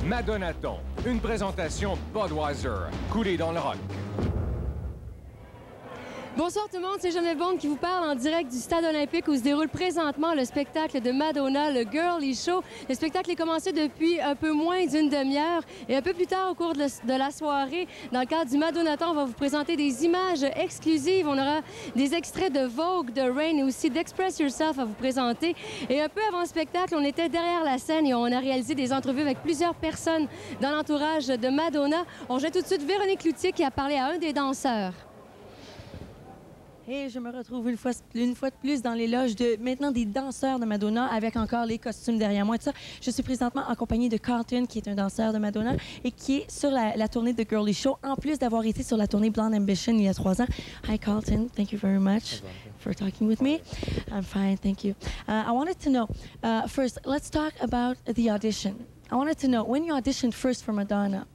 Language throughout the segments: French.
Madonnaton, une présentation Budweiser, coulée dans le rock. Bonsoir tout le monde, c'est Geneviève Bond qui vous parle en direct du Stade olympique où se déroule présentement le spectacle de Madonna, le Girly Show. Le spectacle est commencé depuis un peu moins d'une demi-heure et un peu plus tard au cours de la soirée, dans le cadre du Madonnaton, on va vous présenter des images exclusives. On aura des extraits de Vogue, de Rain et aussi d'Express Yourself à vous présenter. Et un peu avant le spectacle, on était derrière la scène et on a réalisé des entrevues avec plusieurs personnes dans l'entourage de Madonna. On jette tout de suite Véronique Cloutier qui a parlé à un des danseurs. Et je me retrouve une fois de plus dans les loges de maintenant des danseurs de Madonna avec encore les costumes derrière moi. Tout ça. Je suis présentement en compagnie de Carlton, qui est un danseur de Madonna et qui est sur la tournée de Girly Show, en plus d'avoir été sur la tournée Blonde Ambition il y a 3 ans. Hi Carlton, thank you very much for talking with me. I'm fine, thank you. I wanted to know, first, let's talk about the audition. I wanted to know, when you auditioned first for Madonna,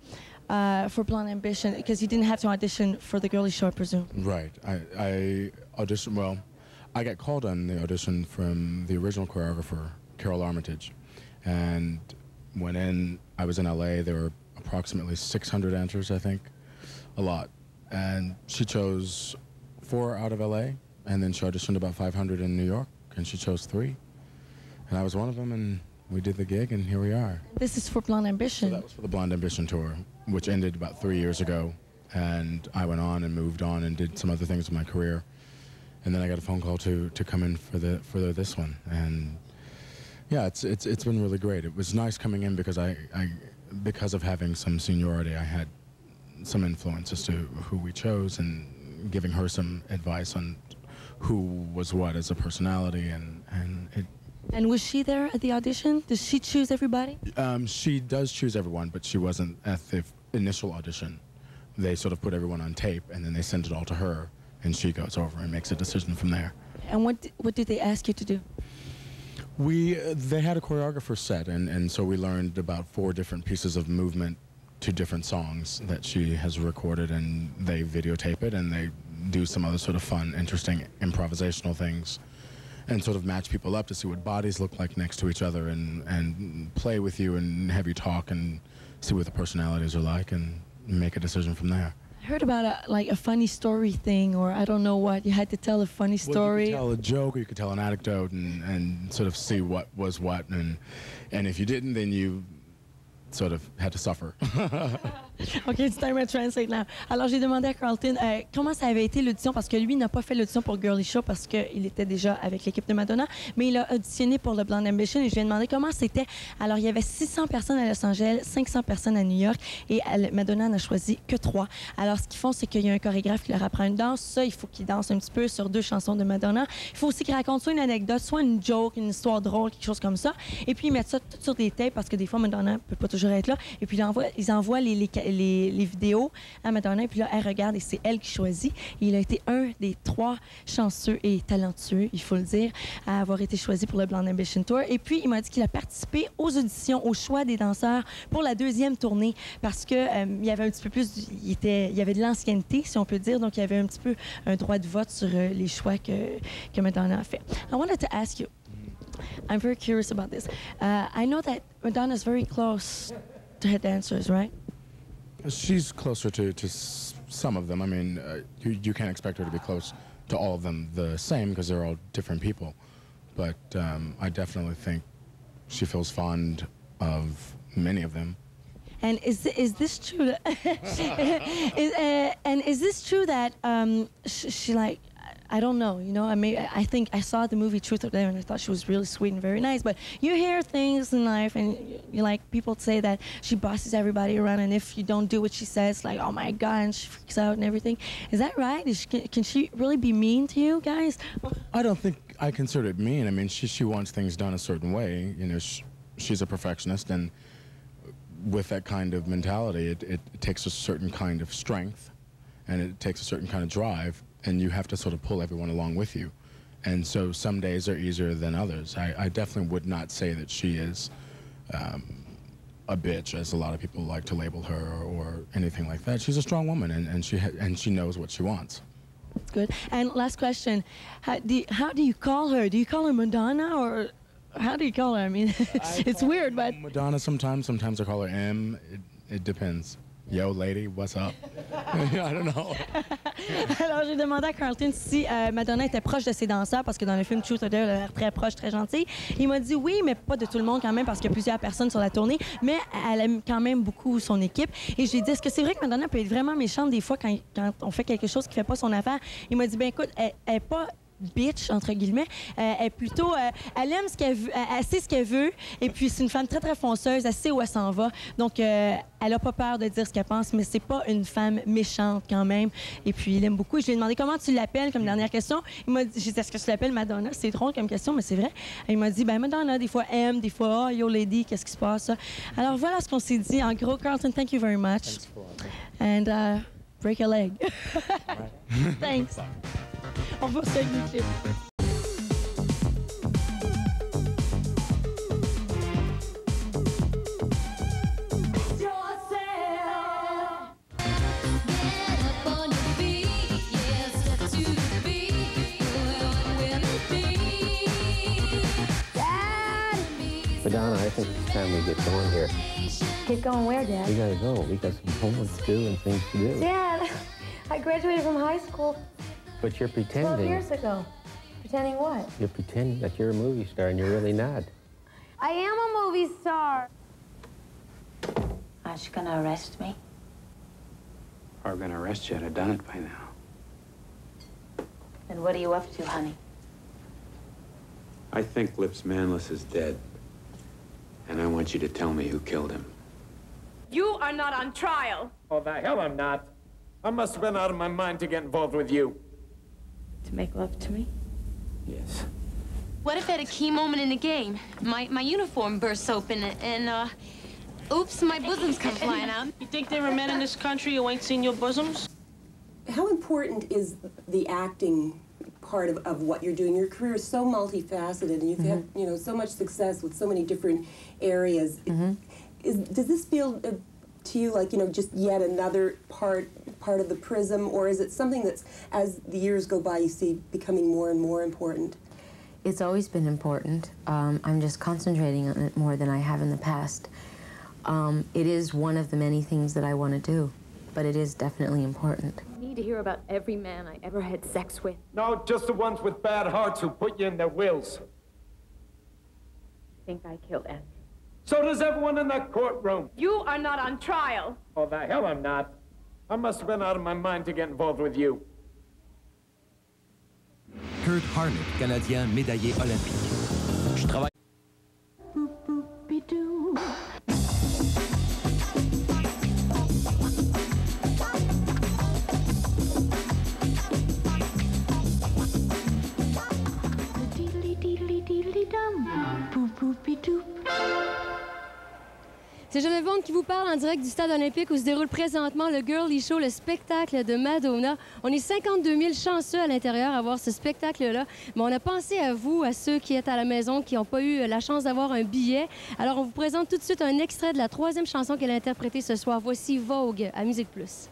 for Blonde Ambition, because you didn't have to audition for the Girly Show, I presume. Right. I auditioned, well, I got called on the audition from the original choreographer, Carol Armitage. And went in, I was in LA, there were approximately 600 entries, I think, a lot. And she chose 4 out of LA, and then she auditioned about 500 in New York, and she chose 3. And I was one of them, and we did the gig, and here we are. This is for Blonde Ambition. So that was for the Blonde Ambition tour, which ended about 3 years ago. And I went on and moved on and did some other things in my career. And then I got a phone call to come in for this one. And yeah, it's been really great. It was nice coming in because because of having some seniority, I had some influence as to who we chose and giving her some advice on who was what as a personality, and it. And was she there at the audition? Does she choose everybody? She does choose everyone, but she wasn't at the initial audition. They sort of put everyone on tape, and then they send it all to her, and she goes over and makes a decision from there. And what did they ask you to do? They had a choreographer set, and so we learned about 4 different pieces of movement to different songs that she has recorded, and they videotape it, and they do some other sort of fun, interesting improvisational things, and sort of match people up to see what bodies look like next to each other, and play with you and have you talk and see what the personalities are like and make a decision from there. I heard about a funny story thing, or I don't know what. You had to tell a funny story. Well, you could tell a joke, or you could tell an anecdote, and sort of see what was what, and if you didn't, then you sort of had to suffer. OK, it's time to translate now. Alors, j'ai demandé à Carlton comment ça avait été l'audition, parce que lui n'a pas fait l'audition pour Girly Show parce qu'il était déjà avec l'équipe de Madonna, mais il a auditionné pour le Blonde Ambition et je lui ai demandé comment c'était. Alors, il y avait 600 personnes à Los Angeles, 500 personnes à New York et Madonna n'a choisi que 3. Alors, ce qu'ils font, c'est qu'il y a un chorégraphe qui leur apprend une danse. Ça, il faut qu'il danse un petit peu sur 2 chansons de Madonna. Il faut aussi qu'il raconte soit une anecdote, soit une joke, une histoire drôle, quelque chose comme ça. Et puis, ils mettent ça tout sur des tapes parce que des fois, Madonna ne peut pas toujours être là. Et puis, ils envoient les vidéos à Madonna, et puis là, elle regarde et c'est elle qui choisit. Et il a été un des 3 chanceux et talentueux, il faut le dire, à avoir été choisi pour le Blonde Ambition Tour. Et puis, il m'a dit qu'il a participé aux auditions, au choix des danseurs pour la 2e tournée, parce que il y avait un petit peu plus, il y avait de l'ancienneté, si on peut dire, donc il y avait un petit peu un droit de vote sur les choix que Madonna a fait. I wanted to ask you, I'm very curious about this. I know that Madonna is very close to her dancers, right? She's closer to some of them. I mean, you can't expect her to be close to all of them the same because they're all different people. But I definitely think she feels fond of many of them. And is this true? Is this true that she like? I don't know, you know, I think I saw the movie Truth or Dare and I thought she was really sweet and very nice, but you hear things in life and you like people say that she bosses everybody around and if you don't do what she says, like, oh my God, and she freaks out and everything. Is that right? Can she really be mean to you guys? I don't think I consider it mean. I mean, she wants things done a certain way. You know, she's a perfectionist, and with that kind of mentality, it takes a certain kind of strength and it takes a certain kind of drive, and you have to sort of pull everyone along with you. And so some days are easier than others. I definitely would not say that she is a bitch, as a lot of people like to label her, or anything like that. She's a strong woman, and she knows what she wants. Good. And last question, how do you call her? Do you call her Madonna, or how do you call her? I mean, it's weird, but... Madonna sometimes I call her M. It depends. Yo, lady, what's up? I don't know. Alors, j'ai demandé à Carlton si Madonna était proche de ses danseurs, parce que dans le film Truth or Dare, elle a l'air très proche, très gentille. Il m'a dit oui, mais pas de tout le monde quand même, parce qu'il y a plusieurs personnes sur la tournée, mais elle aime quand même beaucoup son équipe. Et j'ai dit, est-ce que c'est vrai que Madonna peut être vraiment méchante des fois quand on fait quelque chose qui fait pas son affaire? Il m'a dit, ben écoute, elle est pas bitch, entre guillemets. Elle est plutôt... elle aime ce qu'elle veut, elle sait ce qu'elle veut, et puis c'est une femme très, très fonceuse, elle sait où elle s'en va. Donc, elle a pas peur de dire ce qu'elle pense, mais c'est pas une femme méchante quand même. Et puis, il aime beaucoup. Je lui ai demandé comment tu l'appelles, comme dernière question. Il m'a dit, j'ai dit, est-ce que tu l'appelles Madonna? C'est drôle comme question, mais c'est vrai. Et il m'a dit, ben Madonna, des fois M, des fois, oh, yo lady, qu'est-ce qui se passe? Alors, voilà ce qu'on s'est dit. En gros, Carlton, thank you very much. And break a leg. Thanks. On va se le clip. Madonna, I think it's time we get going here. Get going where, Dad? We gotta go. We got some homework to do and things to do. Dad, I graduated from high school But you're 12 pretending. years ago. Pretending what? You're pretending that you're a movie star and you're really not. I am a movie star. Aren't you gonna arrest me? If I were gonna arrest you, I'd have done it by now. Then what are you up to, honey? I think Lips Manless is dead. And I want you to tell me who killed him. You are not on trial. Oh, the hell I'm not. I must have been out of my mind to get involved with you. To make love to me? Yes. What if at a key moment in the game, my uniform bursts open and, oops, my bosoms come flying out? You think there are men in this country who ain't seen your bosoms? How important is the acting part of what you're doing? Your career is so multifaceted, and you've had, you know, so much success with so many different areas. Does this feel to you like, you know, just yet another part of the prism, or is it something that's, as the years go by, you see becoming more and more important? It's always been important. I'm just concentrating on it more than I have in the past. It is one of the many things that I want to do, but it is definitely important. I need to hear about every man I ever had sex with. No, just the ones with bad hearts who put you in their wills. I think I killed Anthony. So does everyone in that courtroom. You are not on trial. Oh, the hell I'm not. I must have been out of my mind to get involved with you. Kurt Harnick, Canadien médaillé olympique. Je travaille... C'est Geneviève qui vous parle en direct du stade olympique où se déroule présentement le Girly Show, le spectacle de Madonna. On est 52 000 chanceux à l'intérieur à voir ce spectacle-là. Mais on a pensé à vous, à ceux qui êtes à la maison, qui n'ont pas eu la chance d'avoir un billet. Alors, on vous présente tout de suite un extrait de la troisième chanson qu'elle a interprétée ce soir. Voici Vogue à Musique Plus.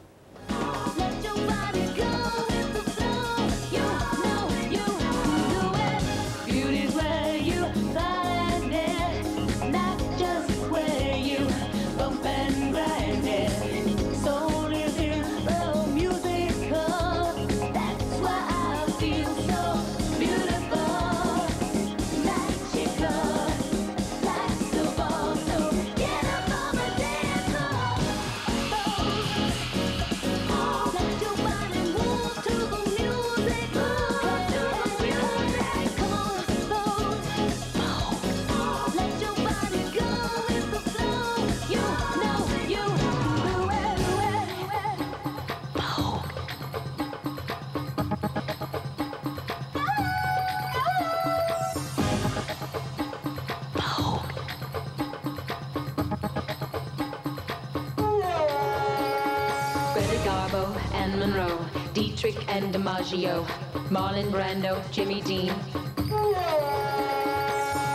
Dietrich and DiMaggio, Marlon Brando, Jimmy Dean,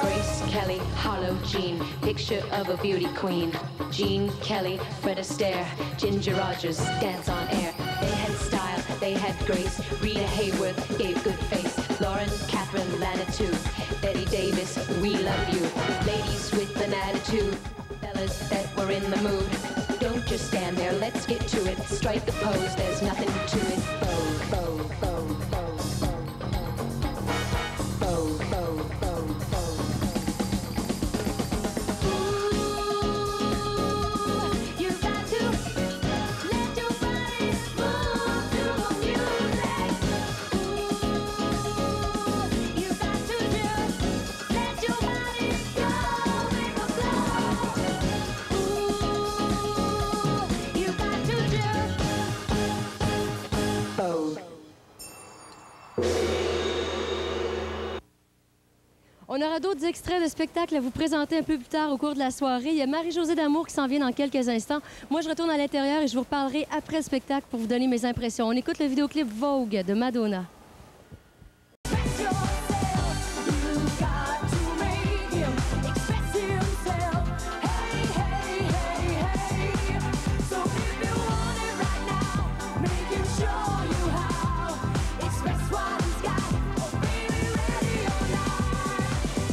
Grace Kelly, Hollow Jean, picture of a beauty queen, Jean Kelly, Fred Astaire, Ginger Rogers, dance on air. They had style, they had grace, Rita Hayworth gave good face, Lauren, Catherine, Lana too, Betty Davis, we love you. Ladies with an attitude, fellas that were in the mood. Don't just stand there, let's get to it. Strike the pose, there's nothing to it. Bow, bow, bow, bow, bow. Bow, bow, bow, bow. Ooh, you got to let your body move to the music. Ooh, you got to just let your body go, make a flow. Ooh, you got to just bow. On aura d'autres extraits de spectacles à vous présenter un peu plus tard au cours de la soirée. Il y a Marie-Josée D'Amour qui s'en vient dans quelques instants. Moi, je retourne à l'intérieur et je vous reparlerai après le spectacle pour vous donner mes impressions. On écoute le vidéoclip Vogue de Madonna.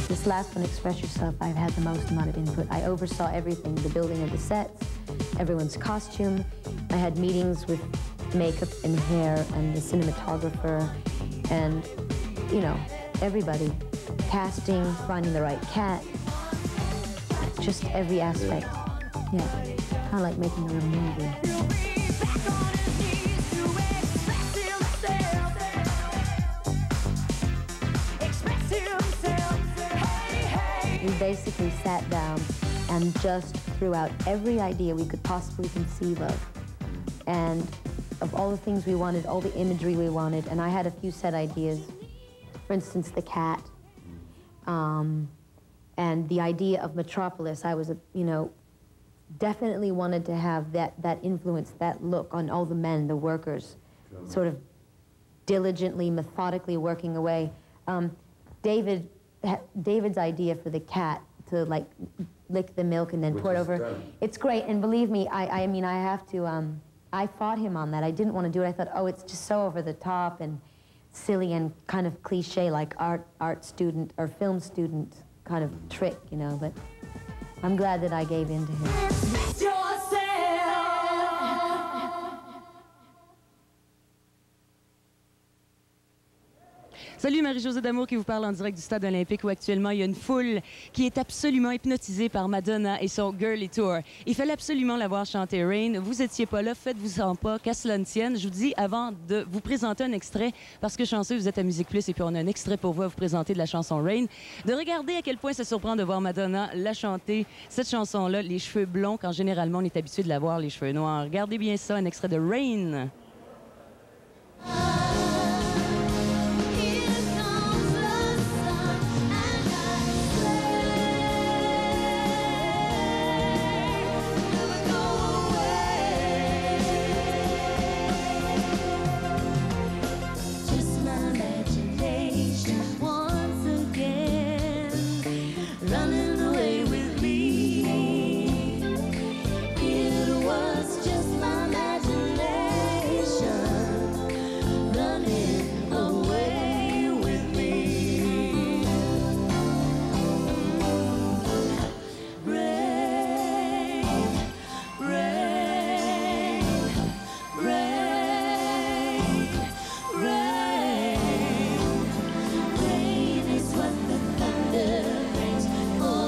This last one, Express Yourself, I've had the most amount of input. I oversaw everything, the building of the sets, everyone's costume. I had meetings with makeup and hair and the cinematographer and, you know, everybody. Casting, finding the right cat, just every aspect. Yeah, kind of like making a movie. We basically sat down and just threw out every idea we could possibly conceive of. And of all the things we wanted, all the imagery we wanted, and I had a few set ideas. For instance, the cat. And the idea of Metropolis, I was, you know, definitely wanted to have that influence, that look on all the men, the workers, sort of diligently, methodically working away. David's idea for the cat to like lick the milk and then pour it over. It's great, and believe me, I mean, I have to, I fought him on that. I didn't want to do it. I thought, oh, it's just so over the top and silly and kind of cliche, like art student or film student kind of trick, you know, but I'm glad that I gave in to him. Salut, Marie-Josée D'Amour qui vous parle en direct du Stade olympique où actuellement il y a une foule qui est absolument hypnotisée par Madonna et son Girly Tour. Il fallait absolument la voir chanter Rain. Vous étiez pas là, faites-vous-en pas, qu'à cela ne tienne. Je vous dis avant de vous présenter un extrait, parce que chanceux, vous êtes à Musique Plus et puis on a un extrait pour vous à vous présenter de la chanson Rain, de regarder à quel point ça surprend de voir Madonna la chanter, cette chanson-là, les cheveux blonds, quand généralement on est habitué de la voir les cheveux noirs. Regardez bien ça, un extrait de Rain. Oh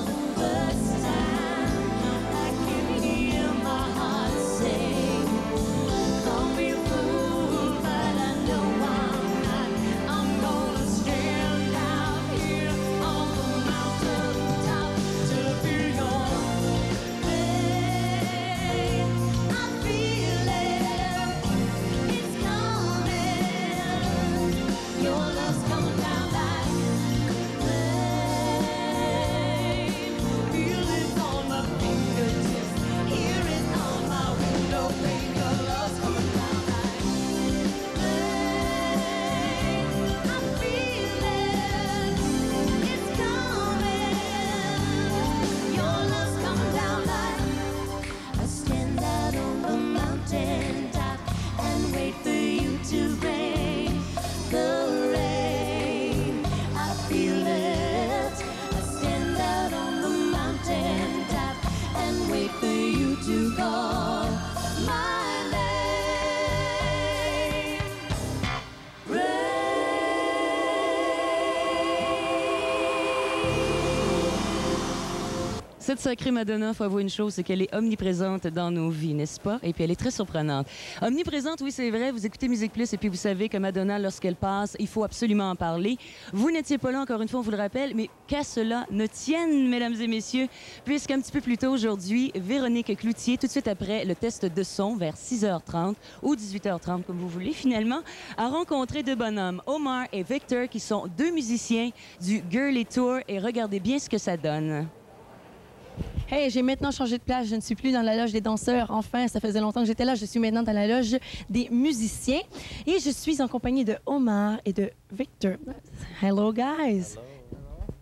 Cette sacrée Madonna, faut avouer une chose, c'est qu'elle est omniprésente dans nos vies, n'est-ce pas? Et puis elle est très surprenante. Omniprésente, oui, c'est vrai. Vous écoutez Musique Plus et puis vous savez que Madonna, lorsqu'elle passe, il faut absolument en parler. Vous n'étiez pas là, encore une fois, on vous le rappelle, mais qu'à cela ne tienne, mesdames et messieurs, puisqu'un petit peu plus tôt aujourd'hui, Véronique Cloutier, tout de suite après le test de son, vers 6h30 ou 18h30, comme vous voulez, finalement, a rencontré deux bonhommes, Omar et Victor, qui sont deux musiciens du Girly Tour. Et regardez bien ce que ça donne. Hey, j'ai maintenant changé de place. Je ne suis plus dans la loge des danseurs. Enfin, ça faisait longtemps que j'étais là. Je suis maintenant dans la loge des musiciens. Et je suis en compagnie de Omar et de Victor. Hello, guys.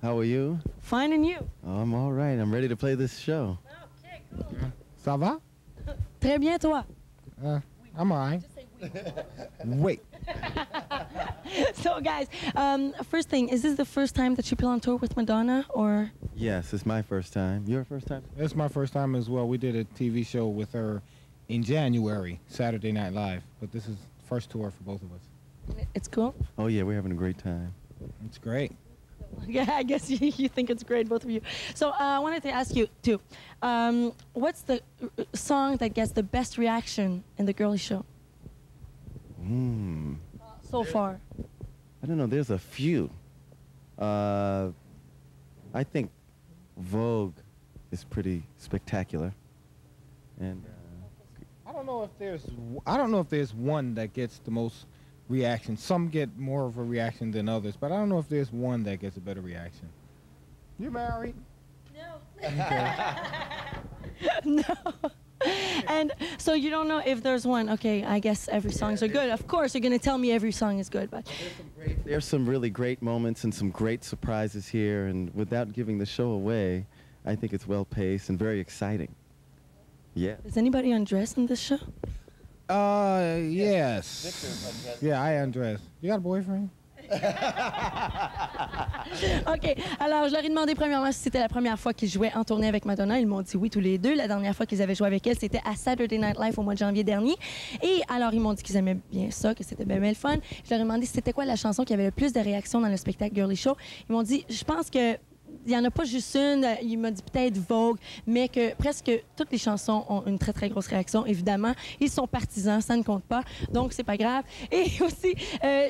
How are you? Fine, and you? I'm all right. I'm ready to play this show. Okay, cool. Ça va? Très bien, toi? I'm all right. Wait. So, guys, first thing, is this the first time that you play on tour with Madonna, or? Yes, it's my first time. Your first time? It's my first time as well. We did a TV show with her in January, Saturday Night Live, but this is the first tour for both of us. It's cool? Oh, yeah, we're having a great time. It's great. Yeah, I guess you think it's great, both of you. So I wanted to ask you, too, what's the song that gets the best reaction in the Girly Show? So far? I don't know. There's a few. I think Vogue is pretty spectacular. And I don't know if there's one that gets the most reaction. Some get more of a reaction than others, but I don't know if there's one that gets a better reaction. You married? No. No. And so you don't know if there's one. Okay, I guess every songs are good. Of course, you're going to tell me every song is good, but there's some really great moments and some great surprises here, and without giving the show away, I think it's well-paced and very exciting. Yeah. Does anybody undress in this show? Yes. Yeah, I undress. You got a boyfriend? OK. Alors, je leur ai demandé premièrement si c'était la première fois qu'ils jouaient en tournée avec Madonna. Ils m'ont dit oui, tous les deux. La dernière fois qu'ils avaient joué avec elle, c'était à Saturday Night Live au mois de janvier dernier. Et alors, ils m'ont dit qu'ils aimaient bien ça, que c'était bien le fun. Je leur ai demandé c'était quoi la chanson qui avait le plus de réactions dans le spectacle Girly Show. Ils m'ont dit, je pense que il n'y en a pas juste une, il m'a dit peut-être Vogue, mais que presque toutes les chansons ont une très, très grosse réaction. Évidemment, ils sont partisans, ça ne compte pas, donc c'est pas grave. Et aussi,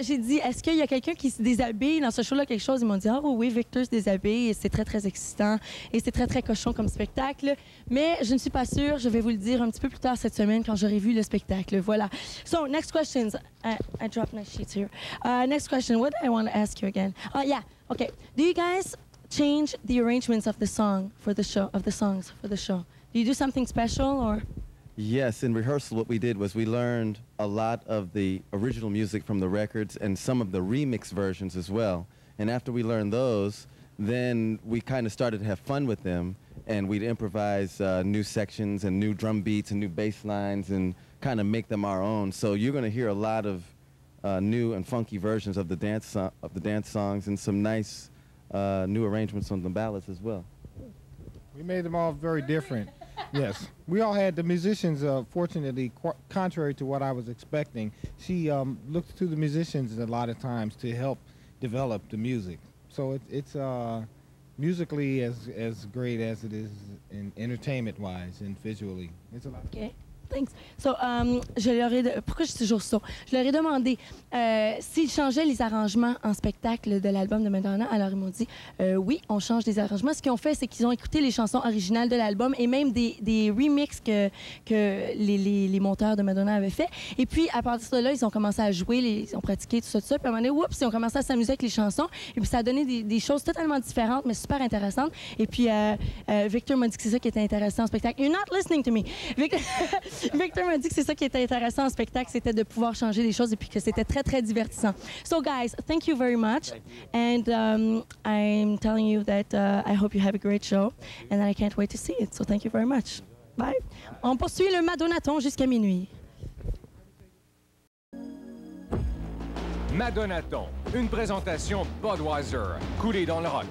j'ai dit, est-ce qu'il y a quelqu'un qui se déshabille dans ce show-là, quelque chose? Ils m'ont dit, ah oui, Victor se déshabille, et c'est très, très excitant, et c'est très, très cochon comme spectacle. Mais je ne suis pas sûre, je vais vous le dire un petit peu plus tard cette semaine quand j'aurai vu le spectacle. Voilà. So, next questions. I dropped my sheets here. Next question, what do I want to ask you again? Yeah, okay. Do you guys change the arrangements of the song for the show, of the songs for the show? Do you do something special, or? Yes, in rehearsal what we did was we learned a lot of the original music from the records and some of the remix versions as well. And after we learned those, then we kind of started to have fun with them, and we'd improvise new sections and new drum beats and new bass lines and kind of make them our own. So you're going to hear a lot of new and funky versions of the dance songs and some nice new arrangements on the ballads as well. We made them all very different. Yes. We all had the musicians, fortunately, contrary to what I was expecting, she looked to the musicians a lot of times to help develop the music. So it's musically as great as it is in entertainment-wise and visually. It's a lot. Okay. Thanks. So, pourquoi je dis toujours ça? Je leur ai demandé s'ils changeaient les arrangements en spectacle de l'album de Madonna. Alors, ils m'ont dit oui, on change des arrangements. Ce qu'ils ont fait, c'est qu'ils ont écouté les chansons originales de l'album et même des remixes que les monteurs de Madonna avaient fait. Et puis, à partir de là, ils ont commencé à jouer, ils ont pratiqué tout ça. Puis à un moment donné, oups, ils ont commencé à s'amuser avec les chansons. Et puis, ça a donné des choses totalement différentes, mais super intéressantes. Et puis, Victor m'a dit que c'est ça qui était intéressant en spectacle. You're not listening to me. Victor m'a dit que c'est ça qui était intéressant en spectacle, c'était de pouvoir changer des choses et puis que c'était très, très divertissant. So, guys, thank you very much. And I'm telling you that I hope you have a great show and I can't wait to see it. So, thank you very much. Bye. On poursuit le Madonnaton jusqu'à minuit. Madonnaton, une présentation Budweiser, coulée dans le rock.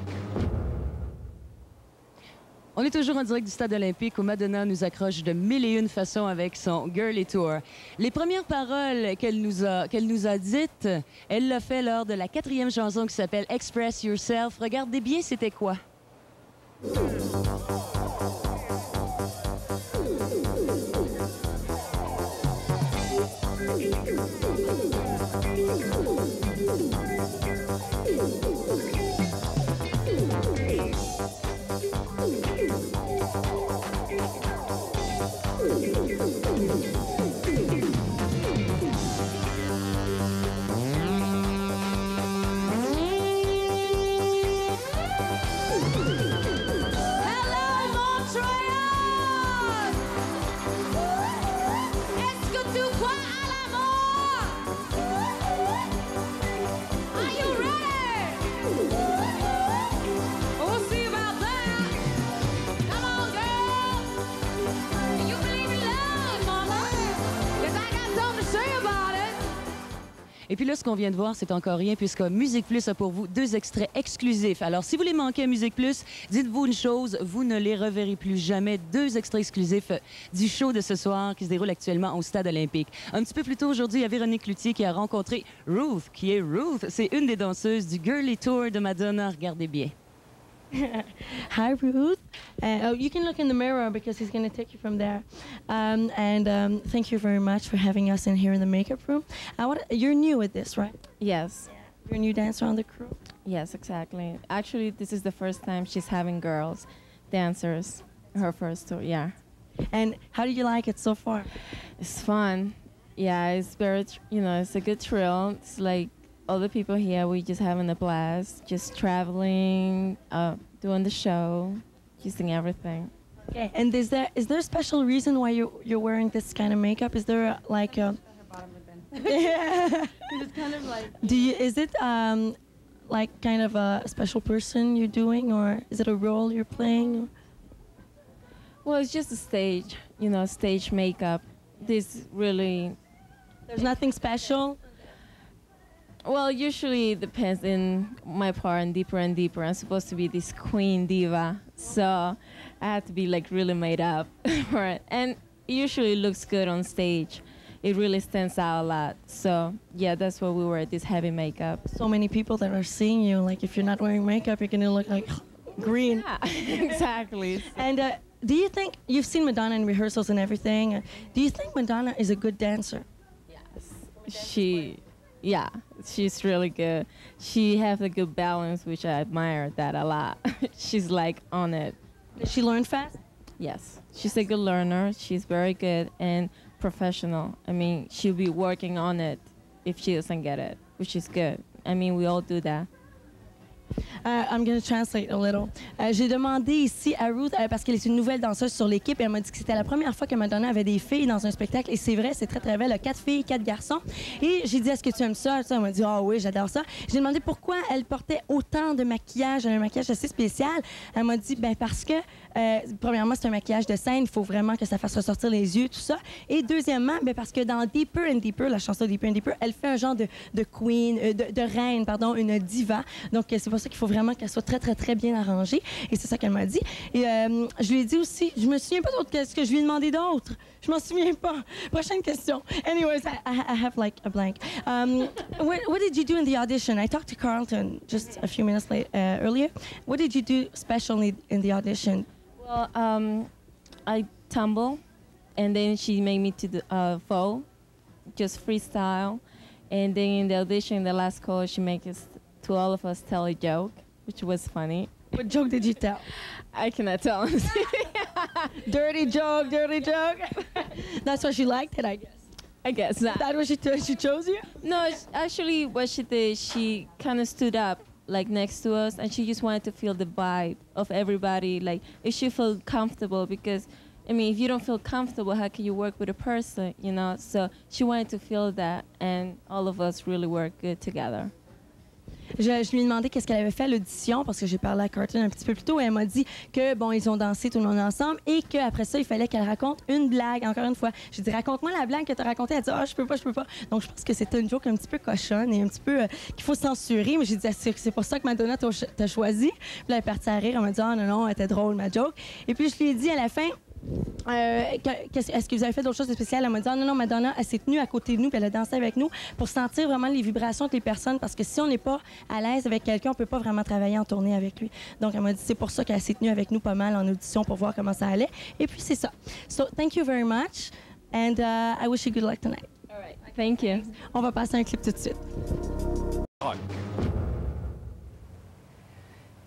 On est toujours en direct du Stade olympique où Madonna nous accroche de mille et une façons avec son Girly Tour. Les premières paroles qu'elle nous a dites, elle l'a fait lors de la 4e chanson qui s'appelle Express Yourself. Regardez bien, c'était quoi? Et puis là, ce qu'on vient de voir, c'est encore rien, puisque Musique Plus a pour vous 2 extraits exclusifs. Alors, si vous les manquez à Musique Plus, dites-vous une chose, vous ne les reverrez plus jamais. 2 extraits exclusifs du show de ce soir qui se déroule actuellement au Stade olympique. Un petit peu plus tôt aujourd'hui, il y a Véronique Cloutier qui a rencontré Ruth, qui est Ruth. C'est une des danseuses du Girly Tour de Madonna. Regardez bien. Hi, Ruth. You can look in the mirror because he's going to take you from there. Thank you very much for having us in here in the makeup room. You're new at this, right? Yes. You're a new dancer on the crew? Yes, exactly. Actually, this is the first time she's having girls dancers. Her first tour, yeah. And how do you like it so far? It's fun. Yeah, it's very, it's a good thrill. It's like all the people here, we just having a blast, just traveling, doing the show, using everything. Okay, and is there a special reason why you're wearing this kind of makeup? Is there like a... Yeah. It's kind of like... Is it like kind of a special person you're doing, or is it a role you're playing? Well, it's just a stage, stage makeup. This really... There's nothing special? Well, usually it depends in my part and deeper. I'm supposed to be this queen diva, so I have to be like really made up for it. And it usually looks good on stage. It really stands out a lot. So yeah, that's why we wear this heavy makeup. So many people that are seeing you, like if you're not wearing makeup, you're gonna look like green. Yeah, exactly. And do you think, you've seen Madonna in rehearsals and everything, do you think Madonna is a good dancer? Yes. Yeah, she's really good. She has a good balance, which I admire that a lot. She's like on it. Does she learn fast? Yes, she's a good learner. She's very good and professional. I mean, she'll be working on it if she doesn't get it, which is good. I mean, we all do that. I'm going to translate a little. J'ai demandé ici à Ruth, parce qu'elle est une nouvelle danseuse sur l'équipe, et elle m'a dit que c'était la première fois que Madonna avait des filles dans un spectacle. Et c'est vrai, c'est très, très vrai. Elle a 4 filles, 4 garçons. Et j'ai dit, est-ce que tu aimes ça? Elle m'a dit, ah oui, j'adore ça. J'ai demandé pourquoi elle portait autant de maquillage, un maquillage assez spécial. Elle m'a dit, parce que, premièrement, c'est un maquillage de scène. Il faut vraiment que ça fasse ressortir les yeux, tout ça. Et deuxièmement, parce que dans Deeper and Deeper, la chanson Deeper and Deeper, elle fait un genre de queen, de reine, pardon, une diva. Donc, c'est pour ça qu'il faut vraiment qu'elle soit très, très, très bien arrangée. Et c'est ça qu'elle m'a dit. Et je lui ai dit aussi, je me souviens pas d'autre qu'est-ce que je lui ai demandé d'autre. Je m'en souviens pas. Prochaine question. Anyways, I have like a blank. What did you do in the audition? I talked to Carlton just a few minutes earlier. What did you do specially in the audition? Well, I tumble, and then she made me to the fall, just freestyle. And then in the audition, the last call, she made us, to all of us, tell a joke, which was funny. What joke did you tell? I cannot tell. Dirty joke, dirty joke. That's why she liked it, I guess. I guess not. That was she chose you? No, actually, what she did, she kind of stood up, like next to us, and she just wanted to feel the vibe of everybody. Like, if she felt comfortable, because I mean, if you don't feel comfortable, how can you work with a person, So she wanted to feel that, and all of us really worked good together. Je lui ai demandé qu'est-ce qu'elle avait fait à l'audition parce que j'ai parlé à Carlton un petit peu plus tôt et elle m'a dit que bon ils ont dansé tout le monde ensemble et qu'après ça il fallait qu'elle raconte une blague. Encore une fois, j'ai dit raconte-moi la blague que tu as racontée. Elle a dit je peux pas. Donc je pense que c'était une joke un petit peu cochonne et un petit peu qu'il faut censurer. Mais j'ai dit c'est pour ça que Madonna t'a choisi. Puis là elle est partie à rire. Elle m'a dit non elle était drôle ma joke. Et puis je lui ai dit à la fin. Est-ce que vous avez fait d'autres choses de spéciales? Elle m'a dit non, Madonna, elle s'est tenue à côté de nous puis elle a dansé avec nous pour sentir vraiment les vibrations de les personnes parce que si on n'est pas à l'aise avec quelqu'un, on peut pas vraiment travailler en tournée avec lui. Donc elle m'a dit c'est pour ça qu'elle s'est tenue avec nous pas mal en audition pour voir comment ça allait. Et puis c'est ça. So thank you very much and I wish you good luck tonight. All right. Thank you. On va passer un clip tout de suite.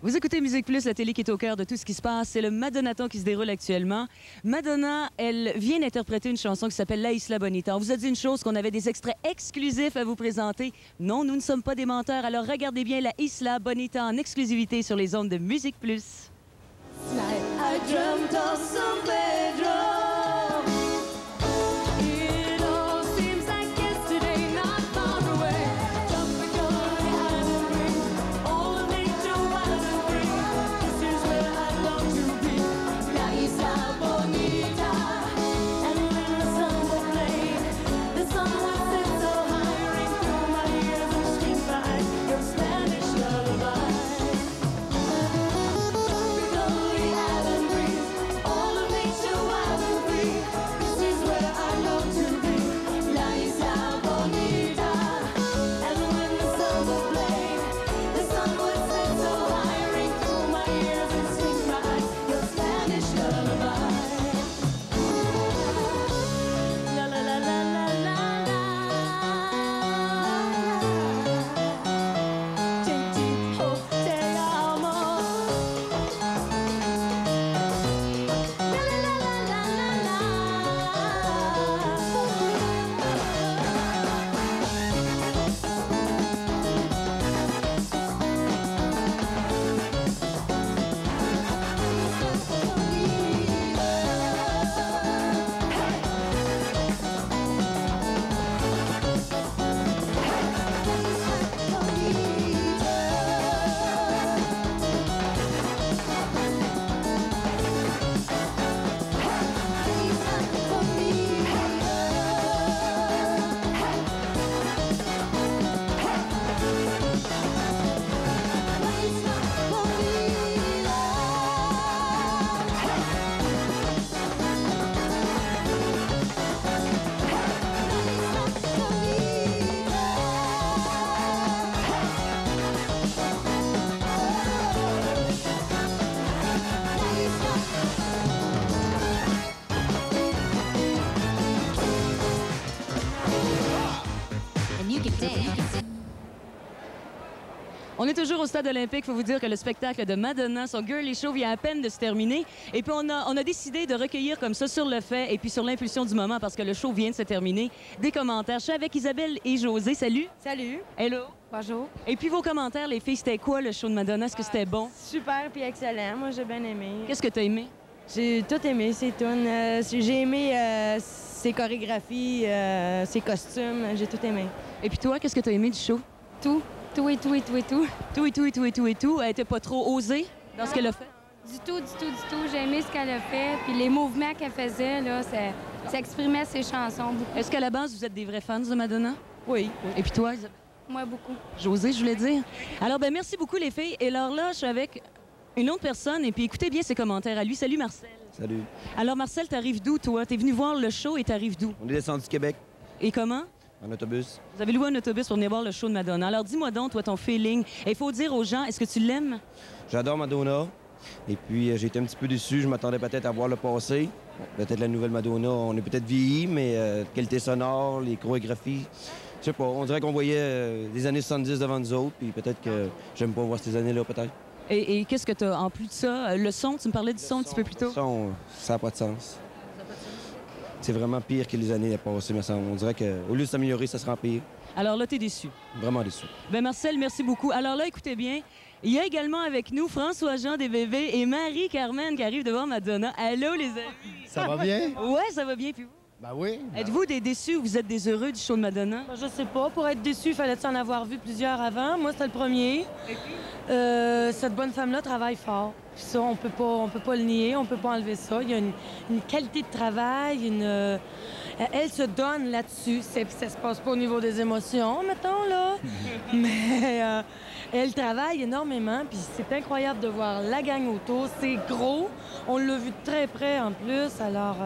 Vous écoutez Musique Plus, la télé qui est au cœur de tout ce qui se passe. C'est le Madonaton qui se déroule actuellement. Madonna, elle vient d'interpréter une chanson qui s'appelle La Isla Bonita. On vous a dit une chose, qu'on avait des extraits exclusifs à vous présenter. Non, nous ne sommes pas des menteurs. Alors regardez bien La Isla Bonita en exclusivité sur les ondes de Musique Plus. I dreamt of San Pedro. est toujours au Stade olympique. Il faut vous dire que le spectacle de Madonna, son Girly Show, vient à peine de se terminer. Et puis, on a décidé de recueillir comme ça sur le fait et puis sur l'impulsion du moment, parce que le show vient de se terminer, des commentaires. Je suis avec Isabelle et José. Salut. Salut. Hello. Bonjour. Et puis, vos commentaires, les filles, c'était quoi le show de Madonna? Est-ce que c'était bon? Super puis excellent. Moi, j'ai bien aimé. Qu'est-ce que tu as aimé? J'ai tout aimé, ses tunes. J'ai aimé ses chorégraphies, ses costumes. J'ai tout aimé. Et puis toi, qu'est-ce que tu as aimé du show? Tout. Tout et tout et tout et tout. Tout et tout et tout et tout et tout. Elle était pas trop osée dans ce qu'elle a fait? Du tout, du tout, du tout. J'ai aimé ce qu'elle a fait. Puis les mouvements qu'elle faisait, là, ça exprimait ses chansons beaucoup. Est-ce qu'à la base, vous êtes des vrais fans de Madonna? Oui. Et puis toi, Isabelle? Moi, beaucoup. José, je voulais dire. Alors, ben merci beaucoup, les filles. Et alors là, je suis avec une autre personne. Et puis écoutez bien ses commentaires à lui. Salut, Marcel. Salut. Alors, Marcel, t'arrives d'où, toi? T'es venu voir le show et t'arrives d'où? On est descendu du Québec. Et comment? En autobus. Vous avez loué un autobus pour venir voir le show de Madonna. Alors, dis-moi donc, toi, ton feeling. Et il faut dire aux gens, est-ce que tu l'aimes? J'adore Madonna. Et puis, j'ai été un petit peu déçu. Je m'attendais peut-être à voir le passé. Peut-être la nouvelle Madonna. On est peut-être vieilli, mais qualité sonore, les chorégraphies. Je sais pas, on dirait qu'on voyait les années 70 devant nous autres. Puis peut-être que j'aime pas voir ces années-là, peut-être. Et qu'est-ce que tu as en plus de ça? Le son, tu me parlais du son un petit peu plus tôt? Le son, ça n'a pas de sens. C'est vraiment pire que les années passées, me semble. On dirait qu'au lieu de s'améliorer, ça sera pire. Alors là, tu es déçu? Vraiment déçu. Bien, Marcel, merci beaucoup. Alors là, écoutez bien, il y a également avec nous François-Jean des bébés et Marie-Carmen qui arrivent devant Madonna. Allô, les amis? Ça va bien? Ouais, ça va bien. Puis vous? Ben oui. Êtes-vous des déçus ou vous êtes des heureux du show de Madonna? Je sais pas. Pour être déçu, il fallait en avoir vu plusieurs avant. Moi, c'était le premier. Et puis? Cette bonne femme-là travaille fort. Puis ça, on peut pas le nier, on peut pas enlever ça. Il y a une qualité de travail, elle se donne là-dessus. Ça se passe pas au niveau des émotions, mettons, là. Mais elle travaille énormément, puis c'est incroyable de voir la gang autour. C'est gros. On l'a vu de très près, en plus. Alors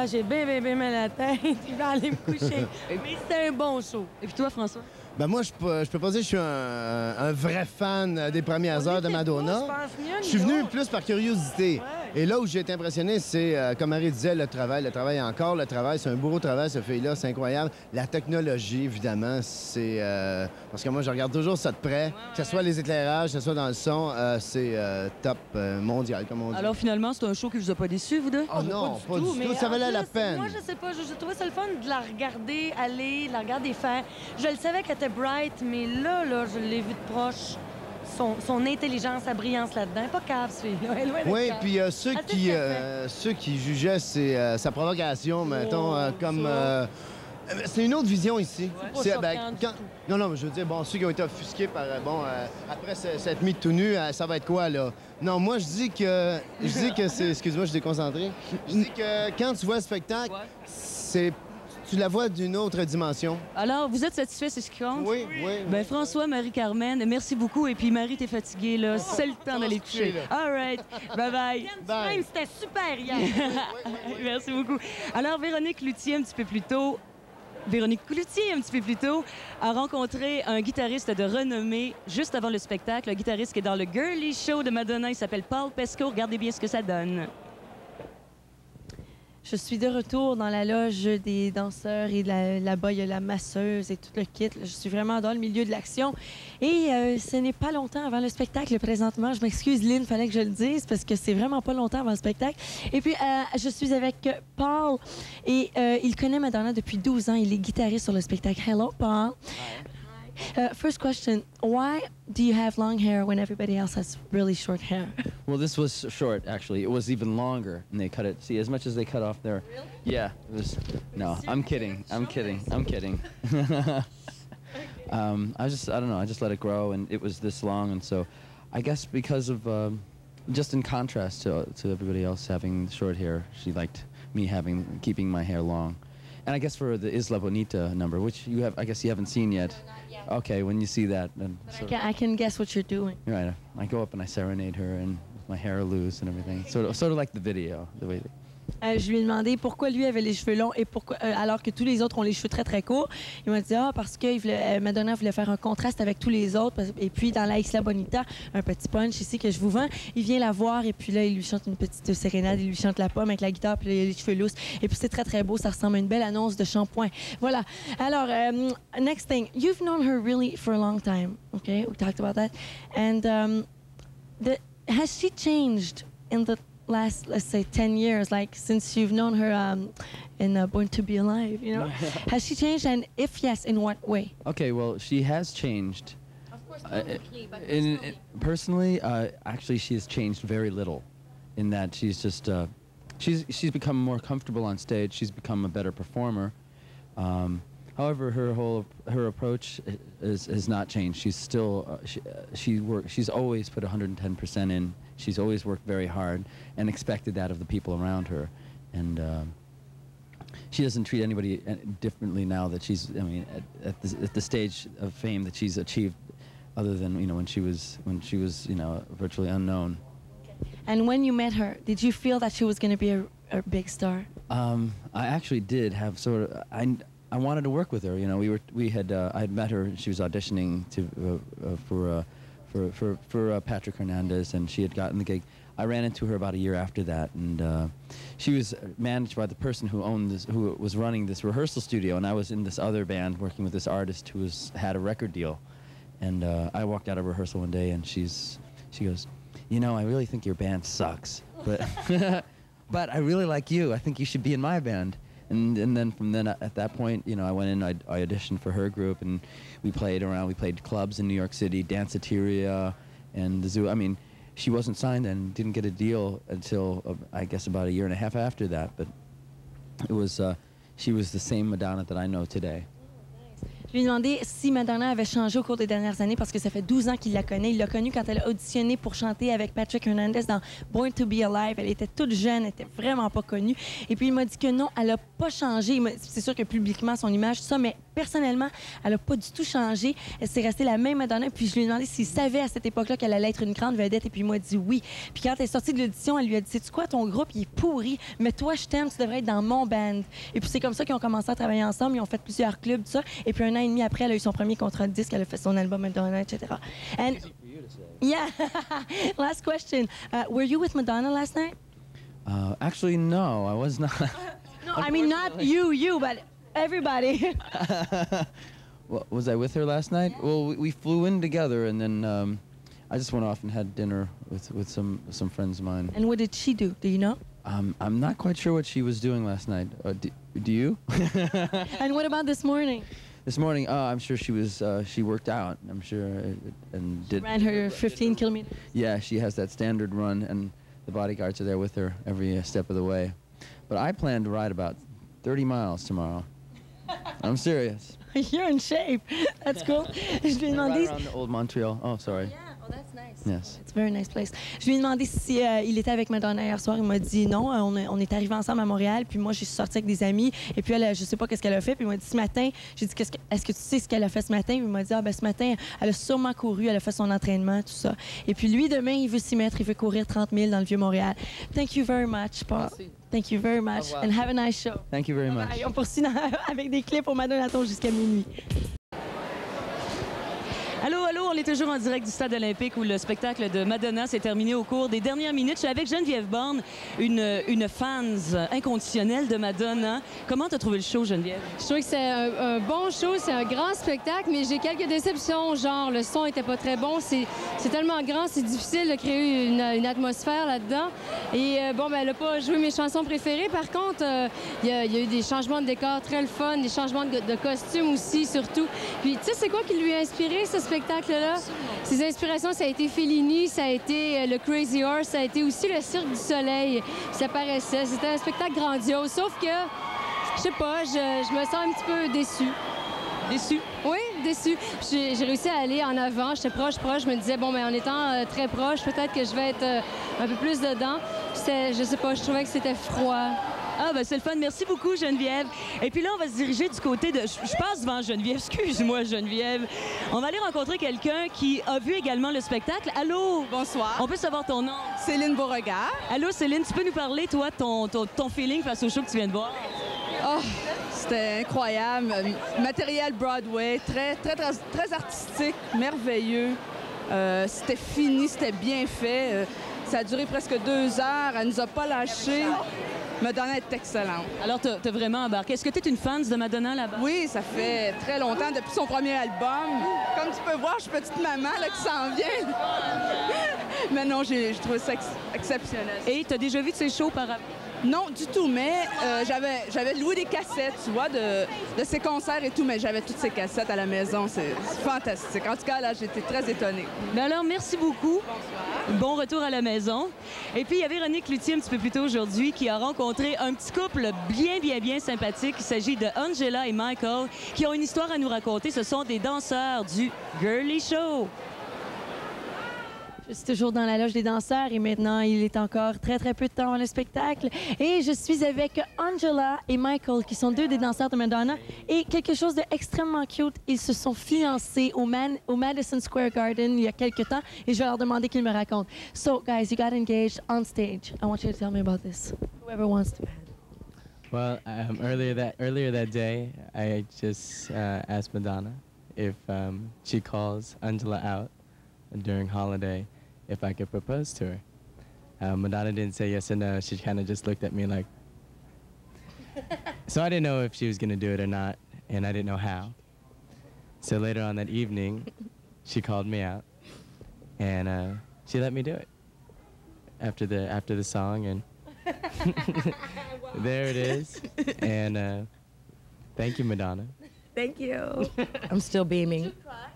j'ai bien mal à la tête. Je vais aller me coucher. Mais c'est un bon show. Et puis toi, François? Ben moi, je peux pas dire que je suis un vrai fan des premières heures de Madonna. Je suis venu plus par curiosité. Et là où j'ai été impressionné, c'est, comme Marie disait, le travail encore. Le travail, c'est un beau travail, ce fille-là, c'est incroyable. La technologie, évidemment, c'est... parce que moi, je regarde toujours ça de près. Que ce soit les éclairages, que ce soit dans le son, c'est top mondial, comme on dit. Alors finalement, c'est un show qui vous a pas déçu, vous deux? Oh non, pas du tout. Ça valait la peine. Moi, je sais pas. Je trouvais ça le fun de la regarder aller, de la regarder faire. Je le savais qu'elle était bright, mais là, je l'ai vue de proche. Son intelligence, sa brillance là-dedans. Pas cave, celui-là. Oui, puis ceux qui jugeaient sa provocation, mettons, comme... c'est une autre vision ici. C'est pas choquant du tout. Non, mais je veux dire, bon, ceux qui ont été offusqués par, après cette mise tout nu, ça va être quoi, là? Non, moi, je dis que c'est... Excuse-moi, je suis déconcentré. Je dis que quand tu vois le spectacle, tu la vois d'une autre dimension. Alors, vous êtes satisfait, c'est ce qui compte? Oui. Ben François, Marie-Carmen, merci beaucoup. Et puis Marie, t'es fatiguée, là. C'est le temps d'aller coucher. All right. Bye-bye. Bye. C'était super hier. Merci beaucoup. Alors, Véronique Cloutier, un petit peu plus tôt, a rencontré un guitariste de renommée juste avant le spectacle, un guitariste qui est dans le Girly Show de Madonna. Il s'appelle Paul Pesco. Regardez bien ce que ça donne. Je suis de retour dans la loge des danseurs et là-bas, il y a la masseuse et tout le kit. Je suis vraiment dans le milieu de l'action. Et ce n'est pas longtemps avant le spectacle présentement. Je m'excuse, Lynn, il fallait que je le dise parce que c'est vraiment pas longtemps avant le spectacle. Et puis, je suis avec Paul et il connaît Madonna depuis 12 ans. Il est guitariste sur le spectacle. Hello, Paul. First question, why do you have long hair when everybody else has really short hair? Well, this was short, actually. It was even longer, and they cut it. See, as much as they cut off there. Really? Yeah, it was... No, I'm kidding. I'm kidding. I don't know, I just let it grow, and it was this long, and so I guess because of... just in contrast to everybody else having short hair, she liked me keeping my hair long. And I guess for the Isla Bonita number, which I guess you haven't seen yet. Okay, when you see that, then I can guess what you're doing. Right, I go up and I serenade her, and my hair loose and everything. Sort of like the video, the way. Je lui ai demandé pourquoi lui avait les cheveux longs et pourquoi, alors que tous les autres ont les cheveux très, très courts. Il m'a dit, parce que Madonna voulait faire un contraste avec tous les autres. Et puis, dans la Isla Bonita, un petit punch ici que je vous vends, il vient la voir et puis là, il lui chante une petite sérénade, il lui chante la pomme avec la guitare, puis là, il a les cheveux lousses. Et puis, c'est très, très beau. Ça ressemble à une belle annonce de shampoing. Voilà. Alors, next thing. You've known her really for a long time. Okay? We talked about that. And has she changed in the last, let's say, 10 years, like since you've known her in Born to Be Alive, you know? Has she changed, and if yes, in what way? Okay, well, she has changed. Of course, personally, actually, she has changed very little in that she's just, she's become more comfortable on stage. She's become a better performer. However, her approach has not changed. She's still, she's always put 110% in. She's always worked very hard and expected that of the people around her. And she doesn't treat anybody differently now that she's, I mean, at the stage of fame that she's achieved, other than, you know, when she was, you know, virtually unknown. And when you met her, did you feel that she was going to be a big star? I actually did have sort of, I wanted to work with her. You know, I had met her. She was auditioning for Patrick Hernandez, and she had gotten the gig. I ran into her about a year after that, and she was managed by the person who was running this rehearsal studio, and I was in this other band working with this artist who had a record deal. And I walked out of rehearsal one day, and she goes, you know, I really think your band sucks, but but I really like you. I think you should be in my band. And then from then, at that point, you know, I went in, I auditioned for her group, and we played around. We played clubs in New York City, Danceteria, and the Zoo. I mean, she wasn't signed and didn't get a deal until, I guess, about a year and a half after that. But it was, she was the same Madonna that I know today. Je lui ai demandé si Madonna avait changé au cours des dernières années parce que ça fait 12 ans qu'il la connaît. Il l'a connue quand elle a auditionné pour chanter avec Patrick Hernandez dans Born to Be Alive. Elle était toute jeune, elle était vraiment pas connue. Et puis il m'a dit que non, elle a pas changé. C'est sûr que publiquement, son image, tout ça, mais personnellement, elle a pas du tout changé. Elle s'est restée la même Madonna. Puis je lui ai demandé s'il savait à cette époque-là qu'elle allait être une grande vedette. Et puis il m'a dit oui. Puis quand elle est sortie de l'audition, elle lui a dit, sais-tu quoi, ton groupe, il est pourri, mais toi, je t'aime, tu devrais être dans mon band. Et puis c'est comme ça qu'ils ont commencé à travailler ensemble. Ils ont fait plusieurs clubs, tout ça. Et puis un an et demi après, elle a eu son premier contrat de disque, elle a fait son album Madonna, etc. And yeah, last question. Were you with Madonna last night? Actually, no, I was not. No, I mean not you, but everybody. Well, was I with her last night? Yeah. Well, we flew in together, and then I just went off and had dinner with some friends of mine. And what did she do? Do you know? I'm not quite sure what she was doing last night. Do you? And what about this morning? This morning, I'm sure she was. She worked out. I'm sure, and did. Ran her 15 kilometers. Yeah, she has that standard run, and the bodyguards are there with her every step of the way. But I plan to ride about 30 miles tomorrow. I'm serious. You're in shape. That's cool. Je lui ai demandé. Right around the old Montreal. Oh, sorry. Yeah. Oh, that's nice. Yes. It's a very nice place. Je lui ai demandé si il était avec Madonna hier soir. Il m'a dit non. On est arrivés ensemble à Montréal. Puis moi, je suis sortie avec des amis. Et puis elle, je sais pas qu'est-ce qu'elle a fait. Puis il m'a dit ce matin. J'ai dit est-ce que tu sais ce qu'elle a fait ce matin? Puis il m'a dit ce matin, elle a sûrement couru. Elle a fait son entraînement, tout ça. Et puis lui, demain, il veut s'y mettre. Il veut courir 30 000 dans le Vieux-Montréal. Thank you very much, Paul. Merci. Thank you very much. And have a nice show. Thank you very much. On poursuit avec des clips au Madonna jusqu'à minuit. Allô, on est toujours en direct du Stade olympique où le spectacle de Madonna s'est terminé au cours des dernières minutes. Je suis avec Geneviève Borne, une fan inconditionnelle de Madonna. Comment t'as trouvé le show, Geneviève? Je trouve que c'est un bon show, c'est un grand spectacle, mais j'ai quelques déceptions, genre le son était pas très bon. C'est tellement grand, c'est difficile de créer une atmosphère là-dedans. Et bon, ben, elle n'a pas joué mes chansons préférées. Par contre, il y a eu des changements de décor très le fun, des changements de costumes aussi, surtout. Puis, tu sais, c'est quoi qui lui a inspiré, ce spectacle-là? Ses inspirations, ça a été Fellini, ça a été le Crazy Horse, ça a été aussi le Cirque du Soleil. Ça paraissait. C'était un spectacle grandiose, sauf que, je sais pas, je me sens un petit peu déçue. Déçue? Oui, déçue. J'ai réussi à aller en avant, j'étais proche. Je me disais, bon, mais en étant très proche, peut-être que je vais être un peu plus dedans. Je sais pas, je trouvais que c'était froid. Ah, ben c'est le fun. Merci beaucoup, Geneviève. Et puis là, on va se diriger du côté de... Je passe devant Geneviève. Excuse-moi, Geneviève. On va aller rencontrer quelqu'un qui a vu également le spectacle. Allô? Bonsoir. On peut savoir ton nom? Céline Beauregard. Allô, Céline, tu peux nous parler, toi, ton feeling face au show que tu viens de voir? Oh, c'était incroyable. Matériel Broadway, très artistique, merveilleux. C'était fini, c'était bien fait. Ça a duré presque 2 heures. Elle nous a pas lâchés. Madonna est excellente. Alors, t'as vraiment embarqué. Est-ce que tu es une fan de Madonna là-bas? Oui, ça fait très longtemps, depuis son premier album. Comme tu peux voir, je suis petite maman là, qui s'en vient. Mais non, j'ai trouvé ça exceptionnel. Et tu as déjà vu de ces shows par... Non, du tout, mais j'avais loué des cassettes, tu vois, de ses concerts et tout, mais j'avais toutes ces cassettes à la maison. C'est fantastique. En tout cas, là, j'étais très étonnée. Ben alors, merci beaucoup. Bonsoir. Bon retour à la maison. Et puis, il y a Véronique Cloutier un petit peu plus tôt aujourd'hui qui a rencontré un petit couple bien sympathique. Il s'agit de Angela et Michael qui ont une histoire à nous raconter. Ce sont des danseurs du Girly Show. Je suis toujours dans la loge des danseurs et maintenant, il est encore très peu de temps avant le spectacle. Et je suis avec Angela et Michael, qui sont 2 des danseurs de Madonna. Et quelque chose d'extrêmement cute, ils se sont fiancés au Madison Square Garden il y a quelques temps et je vais leur demander qu'ils me racontent. So, guys, you got engaged on stage. I want you to tell me about this. Whoever wants to. Well, earlier that day, I just asked Madonna if she calls Angela out during holiday, if I could propose to her. Madonna didn't say yes or no. She kind of just looked at me like... So I didn't know if she was going to do it or not, and I didn't know how. So later on that evening, she called me out, and she let me do it after the song, and there it is. And thank you, Madonna. Thank you. I'm still beaming. Did you cry?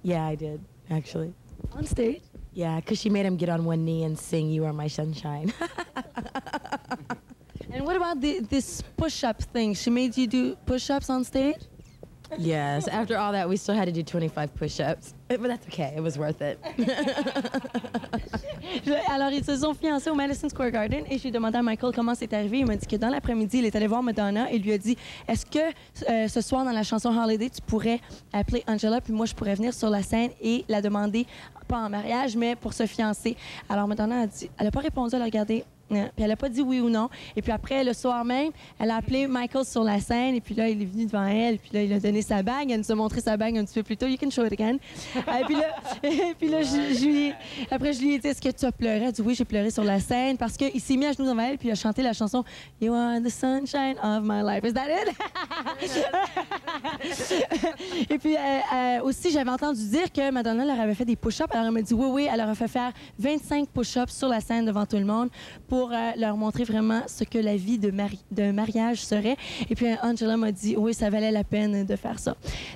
Yeah, I did, actually. On stage? Yeah, because she made him get on one knee and sing You Are My Sunshine. And what about this push-up thing? She made you do push-ups on stage? Yes, after all that, we still had to do 25 push-ups. But that's okay, it was worth it. Alors, ils se sont fiancés au Madison Square Garden et j'ai demandé à Michael comment c'est arrivé. Il m'a dit que dans l'après-midi, il est allé voir Madonna et lui a dit « Est-ce que ce soir, dans la chanson Holiday, tu pourrais appeler Angela puis moi, je pourrais venir sur la scène et la demander, pas en mariage, mais pour se fiancer. » Alors, Madonna a dit, elle n'a pas répondu, elle a regardé. Puis elle n'a pas dit oui ou non. Et puis après, le soir même, elle a appelé Michael sur la scène. Et puis là, il est venu devant elle. Puis là, il a donné sa bague. Elle nous a montré sa bague un petit peu plus tôt. You can show it again. Et puis là, après, je lui ai dit, est-ce que tu as pleuré? Elle a dit oui, j'ai pleuré sur la scène parce qu'il s'est mis à genoux devant elle. Puis il a chanté la chanson You are the sunshine of my life. Is that it? Et puis aussi, j'avais entendu dire que Madonna leur avait fait des push-ups. Alors elle m'a dit oui, elle leur a fait faire 25 push-ups sur la scène devant tout le monde pour leur montrer vraiment ce que la vie de mariage serait. Et puis Angela m'a dit, oui, ça valait la peine de faire ça.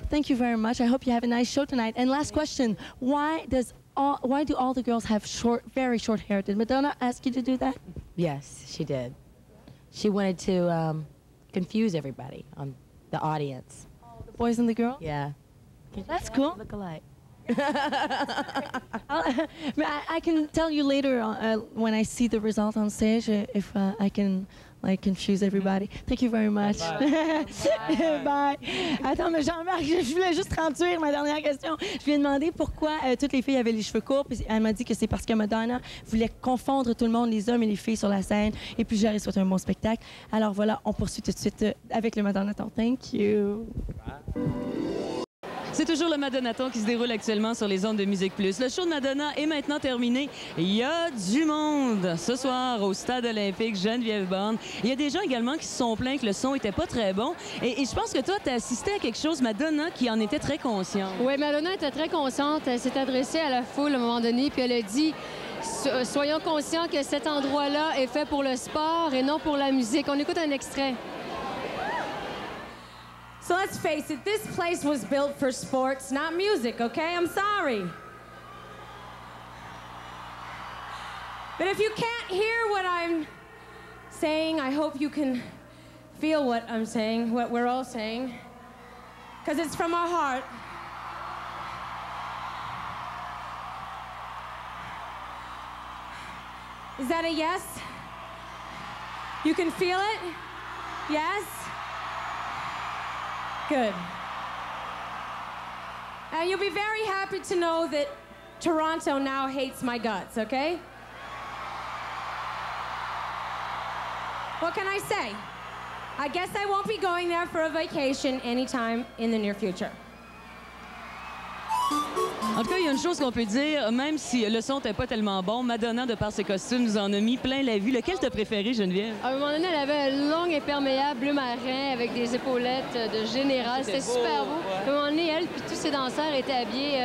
Thank you very much. I hope you have a nice show tonight. And last question, why do all the girls have very short hair? Did Madonna ask you to do that? Yes, she did. She wanted to confuse everybody, the audience. The boys and the girls? Yeah. That's cool. Look alike. I can tell you later when I see the result on stage if I can confuse everybody. Thank you very much. Bye. Bye. Attends, mais Jean-Marc, je voulais juste traduire ma dernière question. Je lui ai demandé pourquoi toutes les filles avaient les cheveux courts. Puis elle m'a dit que c'est parce que Madonna voulait confondre tout le monde, les hommes et les filles sur la scène. Et puis je leur ai souhaité un bon spectacle. Alors voilà, on poursuit tout de suite avec le Madonnaton. Thank you. Bye. C'est toujours le Madonnaton qui se déroule actuellement sur les ondes de Musique Plus. Le show de Madonna est maintenant terminé. Il y a du monde ce soir au Stade olympique Geneviève Borne. Il y a des gens également qui se sont plaints que le son n'était pas très bon. Et je pense que toi, tu as assisté à quelque chose, Madonna, qui en était très consciente. Oui, Madonna était très consciente. Elle s'est adressée à la foule à un moment donné, puis elle a dit « Soyons conscients que cet endroit-là est fait pour le sport et non pour la musique. » On écoute un extrait. So let's face it, this place was built for sports, not music, okay? I'm sorry. But if you can't hear what I'm saying, I hope you can feel what I'm saying, what we're all saying, because it's from our heart. Is that a yes? You can feel it? Yes? Good. And you'll be very happy to know that Toronto now hates my guts, okay? What can I say? I guess I won't be going there for a vacation anytime in the near future. En tout cas, il y a une chose qu'on peut dire, même si le son n'était pas tellement bon, Madonna, de par ses costumes, nous en a mis plein la vue. Lequel t'as préféré, Geneviève? À un moment donné, elle avait un long imperméable bleu marin avec des épaulettes de général. C'était super beau. À un moment donné, elle puis tous ses danseurs étaient habillés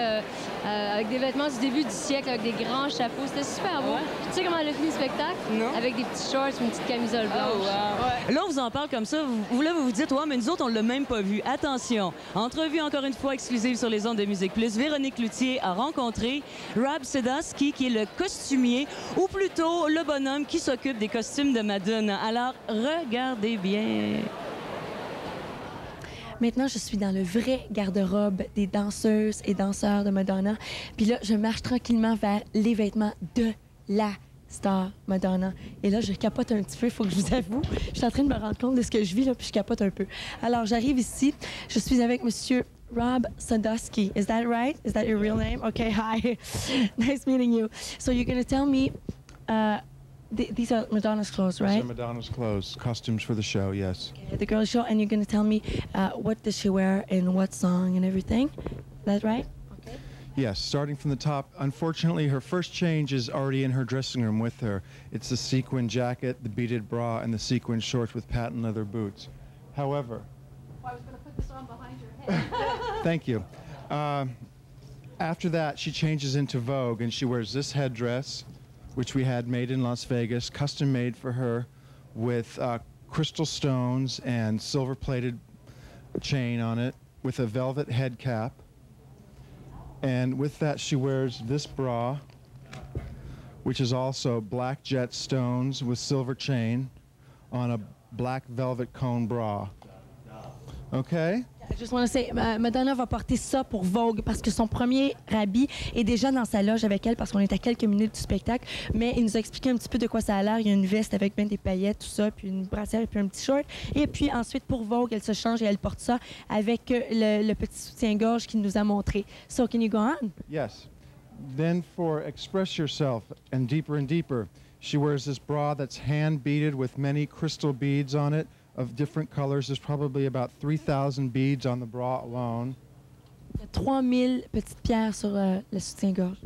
avec des vêtements du début du siècle, avec des grands chapeaux. C'était super beau. Tu sais comment elle a fini le spectacle? Non. Avec des petits shorts, une petite camisole blanche. Oh, wow. Là, on vous en parle comme ça. Vous vous dites, ouais, mais nous autres, on l'a même pas vu. Attention, entrevue encore une fois exclusive sur les ondes de Musique Plus. Véronique Cloutier a rencontré Rob Sedowski, qui est le costumier, ou plutôt le bonhomme qui s'occupe des costumes de Madonna. Alors, regardez bien. Maintenant, je suis dans le vrai garde-robe des danseuses et danseurs de Madonna. Puis là, je marche tranquillement vers les vêtements de la star Madonna. Et là, je capote un petit peu, il faut que je vous avoue. Je suis en train de me rendre compte de ce que je vis, là, puis je capote un peu. Alors, j'arrive ici. Je suis avec Monsieur Rob Sedowski. Is that right? Is that your real name? Okay, hi. Nice meeting you. So you're going to tell me, these are Madonna's clothes, right? These are Madonna's clothes, costumes for the show, yes. Okay, the girl show, and you're going to tell me what does she wear in what song and everything. Is that right? Yes, starting from the top. Unfortunately, her first change is already in her dressing room with her. It's the sequin jacket, the beaded bra, and the sequin shorts with patent leather boots. However... I was going to put this on behind your head. Thank you. After that, she changes into Vogue, and she wears this headdress, which we had made in Las Vegas, custom made for her, with crystal stones and silver-plated chain on it, with a velvet head cap. And with that, she wears this bra, which is also black jet stones with silver chain on a black velvet cone bra. Okay? I just want to say, Madonna va porter ça pour Vogue parce que son premier habit est déjà dans sa loge avec elle parce qu'on est à quelques minutes du spectacle. Mais il nous a expliqué un petit peu de quoi ça a l'air. Il y a une veste avec bien des paillettes, tout ça, puis une brassière et puis un petit short. Et puis ensuite, pour Vogue, elle se change et elle porte ça avec le petit soutien-gorge qu'il nous a montré. So, can you go on? Yes. Then for Express Yourself and Deeper, she wears this bra that's hand-beaded with many crystal beads on it, of different colors. There's probably about 3,000 beads on the bra alone. Il y a 3000 petites pierres sur le soutien-gorge.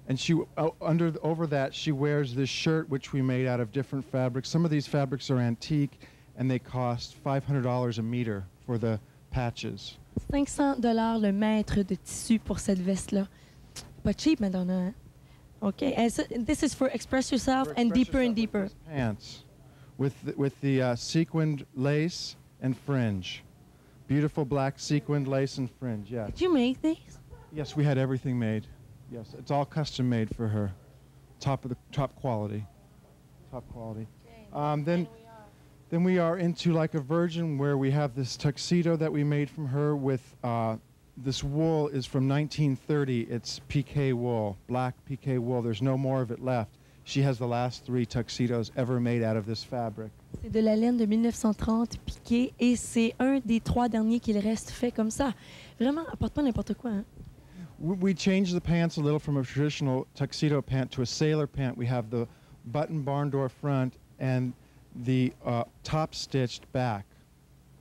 And she, over that, she wears this shirt which we made out of different fabrics. Some of these fabrics are antique, and they cost $500 a meter for the patches. $500 le mètre de tissu pour cette veste-là. Pas cheap, Madonna. Hein? Okay, and so this is for Express Yourself and Deeper and Deeper. Pants. With the sequined lace and fringe. Beautiful black sequined lace and fringe, yes. Did you make these? Yes, we had everything made. Yes, it's all custom made for her. Top quality. Top quality. Then we are into like a Virgin where we have this tuxedo that we made from her with this wool is from 1930. It's piqué wool, black piqué wool. There's no more of it left. She has the last 3 tuxedos ever made out of this fabric. C'est de la laine de 1930 piquée et c'est un des 3 derniers qu'il reste fait comme ça. Vraiment, apporte pas n'importe quoi. Hein? We changed the pants a little from a traditional tuxedo pant to a sailor pant. We have the button barn door front and the top stitched back.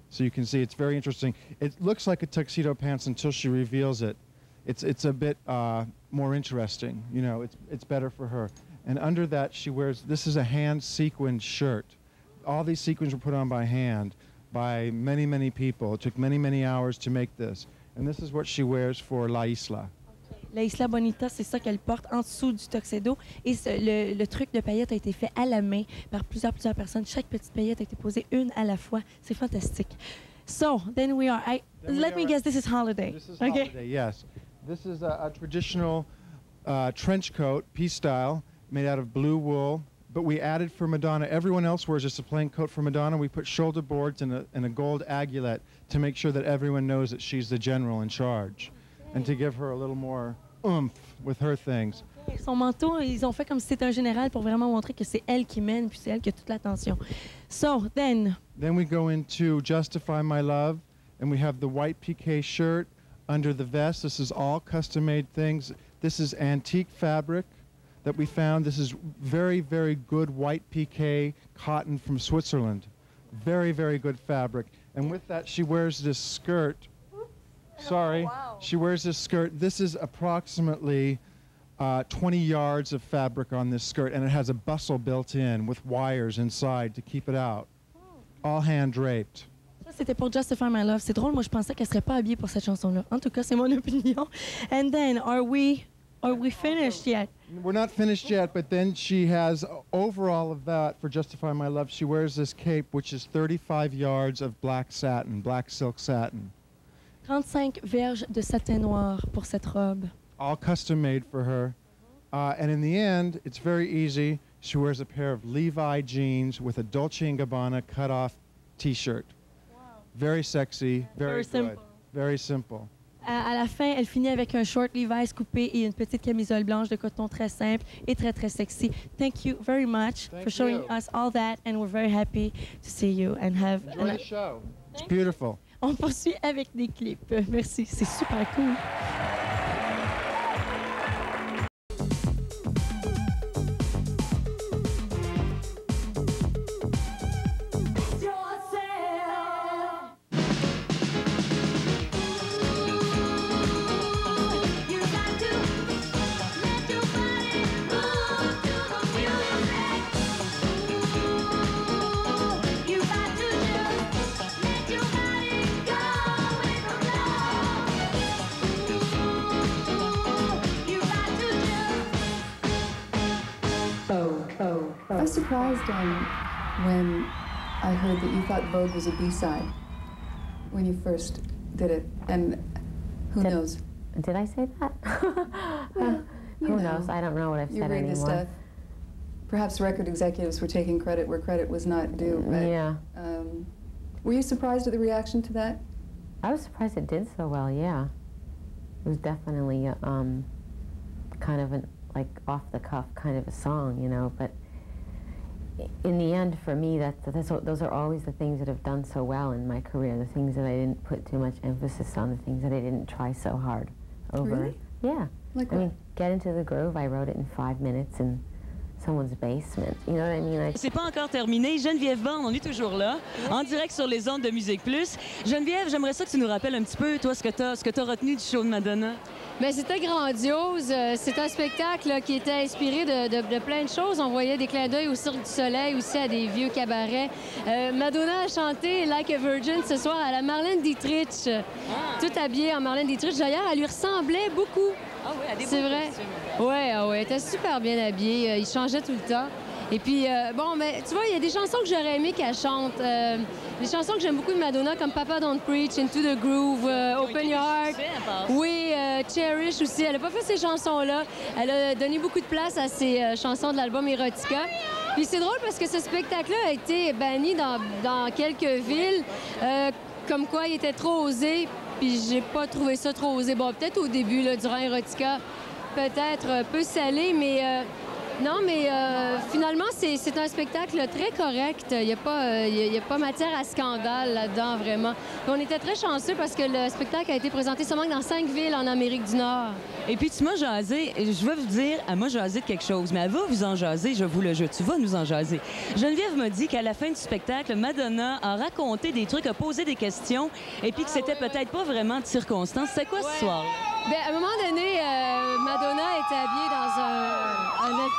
So you can see it's very interesting. It looks like a tuxedo pants until she reveals it. It's a bit more interesting. You know, it's better for her. And under that, she wears, this is a hand sequined shirt. All these sequins were put on by hand by many, many people. It took many, many hours to make this. And this is what she wears for La Isla. La Isla Bonita, c'est ça qu'elle porte en dessous du tuxedo. Et le truc de paillettes a été fait à la main par plusieurs personnes. Chaque petite paillette a été posée une à la fois. C'est fantastique. So, then we are, let me guess, this is holiday. This is holiday, yes. This is a traditional trench coat, peace style, made out of blue wool, but we added for Madonna. Everyone else wears just a plain coat for Madonna. We put shoulder boards and a gold agulette to make sure that everyone knows that she's the general in charge, and to give her a little more oomph with her things. Son manteau, ils ont fait comme si c'était un général pour vraiment montrer que c'est elle qui mène, puis c'est elle qui a toute l'attention. So, then we go into Justify My Love, and we have the white piqué shirt under the vest. This is all custom-made things. This is antique fabric that we found. This is very, very good white piqué cotton from Switzerland. Very, very good fabric. And with that, she wears this skirt. Sorry. Wow. She wears this skirt. This is approximately 20 yards of fabric on this skirt, and it has a bustle built in with wires inside to keep it out. All hand-draped. Ça, c'était pour Justify My Love. C'est drôle, moi, je pensais qu'elle serait pas habillée pour cette chanson-là. En tout cas, c'est mon opinion. And then, are we finished yet? We're not finished yet, but then she has, over all of that, for Justify My Love, she wears this cape, which is 35 yards of black satin, black silk satin. 35 verges de satin noir pour cette robe. All custom made for her. And in the end, it's very easy. She wears a pair of Levi jeans with a Dolce & Gabbana cut-off T-shirt. Wow. Very sexy, very good. Simple. Very simple. À la fin, elle finit avec un short Levi's coupé et une petite camisole blanche de coton très simple et très, très sexy. Thank you very much for showing us all that, and we're very happy to see you and have... Enjoy the show. It's beautiful. On poursuit avec des clips. Merci, c'est super cool. I was surprised when I heard that you thought Vogue was a B-side when you first did it, and who knows? Did I say that? Who knows? I don't know what I've said anymore. You read the stuff. Perhaps record executives were taking credit where credit was not due. But, yeah. Were you surprised at the reaction to that? I was surprised it did so well, yeah. It was definitely kind of an like off-the-cuff kind of a song, you know, but in the end, for me, those are always the things that have done so well in my career, the things that I didn't put too much emphasis on, the things that I didn't try so hard over. Really? Yeah. Like what? I mean, Get Into the Groove, I wrote it in 5 minutes in someone's basement. You know what I mean? C'est pas encore terminé. Geneviève Borne, on est toujours là, en direct sur les ondes de Musique Plus. Geneviève, j'aimerais ça que tu nous rappelles un petit peu, toi, ce que t'as retenu du show de Madonna. Bien, c'était grandiose. C'est un spectacle là, qui était inspiré de plein de choses. On voyait des clins d'œil au Cirque du Soleil, aussi à des vieux cabarets. Madonna a chanté Like a Virgin ce soir à la Marlène Dietrich. Tout habillée en Marlène Dietrich. D'ailleurs, elle lui ressemblait beaucoup. Ah oui, elle a des c'est vrai. Oui, elle était super bien habillée. Il changeait tout le temps. Et puis, bon, mais tu vois, il y a des chansons que j'aurais aimé qu'elle chante. Des chansons que j'aime beaucoup de Madonna, comme Papa Don't Preach, Into the Groove, Open Your Heart. Oui, Cherish aussi. Elle n'a pas fait ces chansons-là. Elle a donné beaucoup de place à ses chansons de l'album Erotica. Puis c'est drôle parce que ce spectacle-là a été banni dans quelques villes, comme quoi il était trop osé. Puis j'ai pas trouvé ça trop osé. Bon, peut-être au début, là, durant Erotica, peut-être un peu salé, mais... Non, mais finalement, c'est un spectacle très correct. Il n'y a pas matière à scandale là-dedans, vraiment. Puis on était très chanceux parce que le spectacle a été présenté seulement dans 5 villes en Amérique du Nord. Et puis, tu m'as jasé, je vais vous dire, elle m'a jasé de quelque chose, mais elle va vous en jaser, je vous le jure, tu vas nous en jaser. Geneviève m'a dit qu'à la fin du spectacle, Madonna a raconté des trucs, a posé des questions, et puis que c'était peut-être pas vraiment de circonstance. C'est quoi ce soir? Bien, à un moment donné, Madonna était habillée dans un...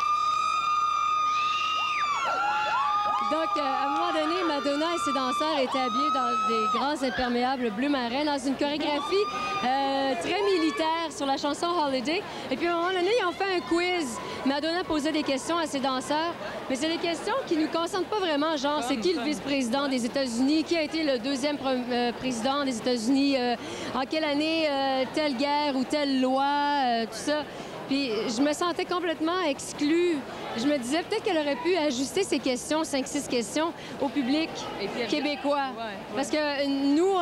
Donc, à un moment donné, Madonna et ses danseurs étaient habillés dans des grands imperméables bleu marin, dans une chorégraphie très militaire sur la chanson Holiday. Et puis, à un moment donné, ils ont fait un quiz. Madonna posait des questions à ses danseurs, mais c'est des questions qui ne nous concernent pas vraiment, genre, c'est qui le vice-président des États-Unis, qui a été le deuxième président des États-Unis, en quelle année telle guerre ou telle loi, tout ça. Puis je me sentais complètement exclue. Je me disais peut-être qu'elle aurait pu ajuster ses questions, 5-6 questions, au public québécois. Ouais. Parce que nous,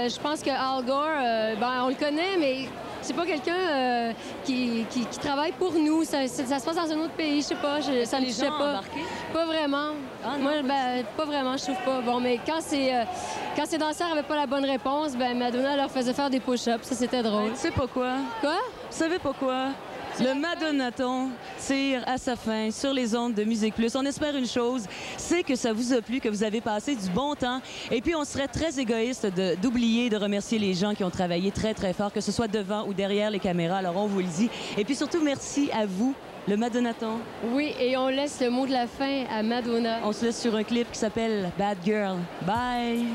je pense que Al Gore, on le connaît, mais c'est pas quelqu'un qui travaille pour nous. Ça se passe dans un autre pays, je sais pas. Ça me touchait pas. Embarqués? Pas vraiment. Ah, non, Moi, pas vraiment, je trouve pas. Bon, mais quand ces danseurs avaient pas la bonne réponse, Madonna leur faisait faire des push-ups. Ça, c'était drôle. Tu sais pas quoi? Quoi? Vous savez pas quoi? Le Madonaton tire à sa fin sur les ondes de Musique Plus. On espère une chose, c'est que ça vous a plu, que vous avez passé du bon temps. Et puis, on serait très égoïste d'oublier de remercier les gens qui ont travaillé très, très fort, que ce soit devant ou derrière les caméras. Alors, on vous le dit. Et puis, surtout, merci à vous, le Madonaton. Oui, et on laisse le mot de la fin à Madonna. On se laisse sur un clip qui s'appelle Bad Girl. Bye!